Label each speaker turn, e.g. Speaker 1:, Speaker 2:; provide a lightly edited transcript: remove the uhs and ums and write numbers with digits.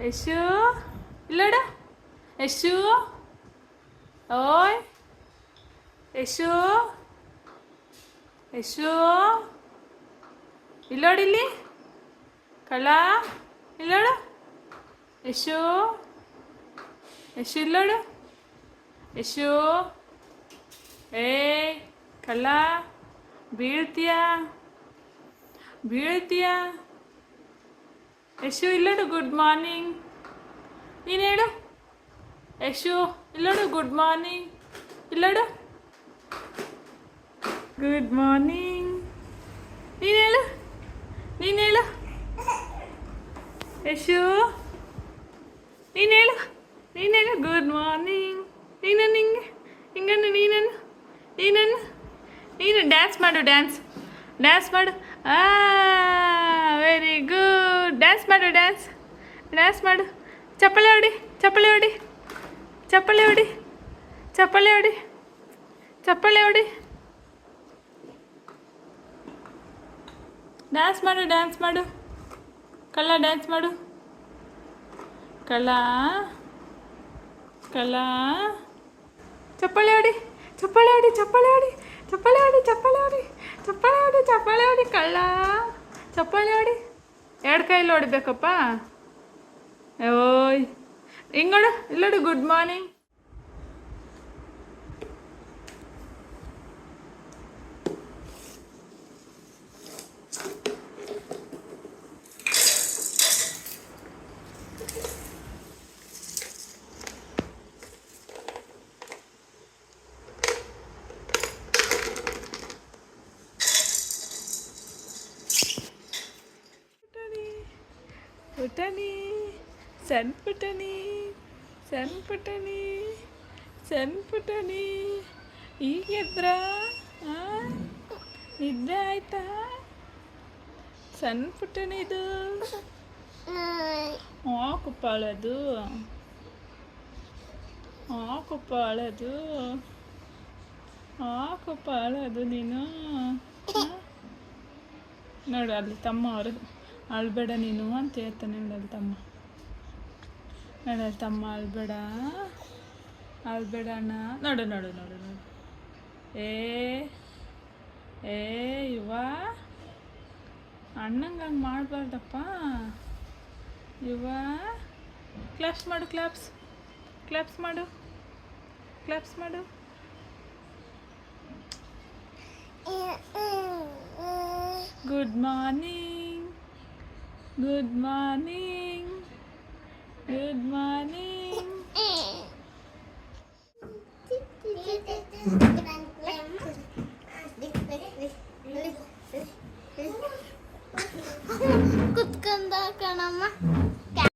Speaker 1: ಯಶು ಇಲ್ಲೋಡು ಯಶು ಓಯ್ ಯಶು ಯಶು ಇಲ್ಲೋಡಿಲ್ಲಿ ಕಳ್ಳ ಇಲ್ಲೋಡು ಯಶು ಯಶು ಇಲ್ಲೋಡು ಯಶು ಏ ಕಳ್ಳ ಬೀಳ್ತೀಯಾ ಬೀಳ್ತೀಯಾ ಯಶು ಇಲ್ಲೋಡು ಗುಡ್ ಮಾರ್ನಿಂಗ್ ನೀನು ಹೇಳು ಯಶು ಇಲ್ಲೋಡು ಗುಡ್ ಮಾರ್ನಿಂಗ್ ಇಲ್ಲೋಡು ಗುಡ್ ಮಾರ್ನಿಂಗ್ ನೀನು ಹೇಳು ನೀನು ಹೇಳು ಯಶು ನೀನು ಹೇಳು ಗುಡ್ ಮಾರ್ನಿಂಗ್ ನೀನು ಹಿಂಗೆ ಹಿಂಗನ್ನು ನೀನು ಡ್ಯಾನ್ಸ್ ಮಾಡು ಡ್ಯಾನ್ಸ್ ಮಾಡು ವೆರಿ ಗುಡ್ ಡ್ಯಾನ್ಸ್ ಮಾಡು ಚಪ್ಪಲಿ ಹೊಡಿ ಡ್ಯಾನ್ಸ್ ಮಾಡು ಕಳ್ಳ ಡ್ಯಾನ್ಸ್ ಮಾಡು ಕಳ್ಳ ಚಪ್ಪಲಿ ಹೊಡಿ ಕಳ್ಳ ಚಪ್ಪಲಿ ಹೊಡಿ ಎರಡು ಕೈಯಲ್ಲಿ ಹೊಡಿಬೇಕಪ್ಪ ಓಯ್ ಹಿಂಗೋಡು ಇಲ್ಲೋಡು ಗುಡ್ ಮಾರ್ನಿಂಗ್ ಪುಟಣಿ ಸಣ್ಣ ಪುಟಣಿ ಈಗೆದ್ರ ನಿದ್ದೆ ಆಯ್ತಾ ಸಣ್ಣ ಪುಟಣಿದು ಹಾಕುಪ್ಪ ಅಳೋದು ನೀನು ನೋಡು ಅಲ್ಲಿ ತಮ್ಮ ಅವರು ಅಳ್ಬೇಡ ನೀನು ಅಂತ ಹೇಳ್ತಾನೆ ನೋಡಲ್ಲಿ ತಮ್ಮ ಅಳ್ಬೇಡ ಅಣ್ಣ ನೋಡು ಏ ಇವ ಅಣ್ಣಂಗೆ ಹಂಗೆ ಮಾಡಬಾರ್ದಪ್ಪ ಇವ ಕ್ಲಾಪ್ಸ್ ಮಾಡು ಗುಡ್ ಮಾರ್ನಿಂಗ್